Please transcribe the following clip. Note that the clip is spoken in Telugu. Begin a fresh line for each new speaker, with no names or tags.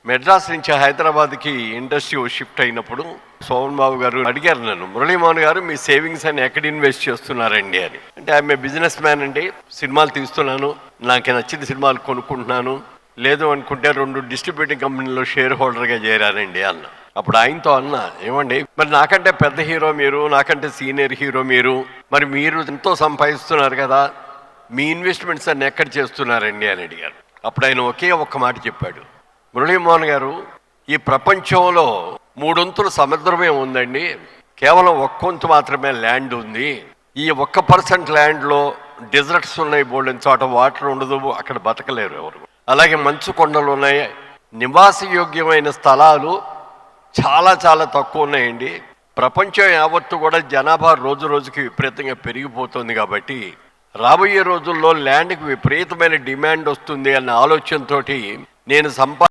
మెడ్రాస్ నుంచి హైదరాబాద్కి ఇండస్ట్రీ షిఫ్ట్ అయినప్పుడు సోమన్ బాబు గారు అడిగారు నన్ను, మురళీమోహన్ గారు మీ సేవింగ్స్ అని ఎక్కడ ఇన్వెస్ట్ చేస్తున్నారండి అని. అంటే ఆమె బిజినెస్ మ్యాన్ అండి, సినిమాలు తీస్తున్నాను, నాకు నచ్చిన సినిమాలు కొనుక్కుంటున్నాను, లేదు అనుకుంటే 2 డిస్ట్రిబ్యూటింగ్ కంపెనీలో షేర్ హోల్డర్గా చేరానండి అన్న. అప్పుడు ఆయనతో అన్న, ఏమండి మరి నాకంటే పెద్ద హీరో మీరు, నాకంటే సీనియర్ హీరో మీరు, మరి మీరు ఎంతో సంపాదిస్తున్నారు కదా, మీ ఇన్వెస్ట్మెంట్స్ అన్ని ఎక్కడ చేస్తున్నారండి అని అడిగారు. అప్పుడు ఆయన ఒకే ఒక్క మాట చెప్పాడు, మురళీమోహన్ గారు, ఈ ప్రపంచంలో 3 వంతులు సముద్రమే ఉందండి, కేవలం 1 వంతు మాత్రమే ల్యాండ్ ఉంది. ఈ 1% ల్యాండ్లో డెజర్ట్స్ ఉన్నాయి, బోల్డెన్ చోట వాటర్ ఉండదు, అక్కడ బతకలేరు ఎవరు. అలాగే మంచు కొండలు ఉన్నాయి, నివాసయోగ్యమైన స్థలాలు చాలా చాలా తక్కువ ఉన్నాయండి. ప్రపంచం యావత్తు కూడా జనాభా రోజు రోజుకి విపరీతంగా పెరిగిపోతుంది కాబట్టి రాబోయే రోజుల్లో ల్యాండ్కి విపరీతమైన డిమాండ్ వస్తుంది అన్న ఆలోచనతోటి నేను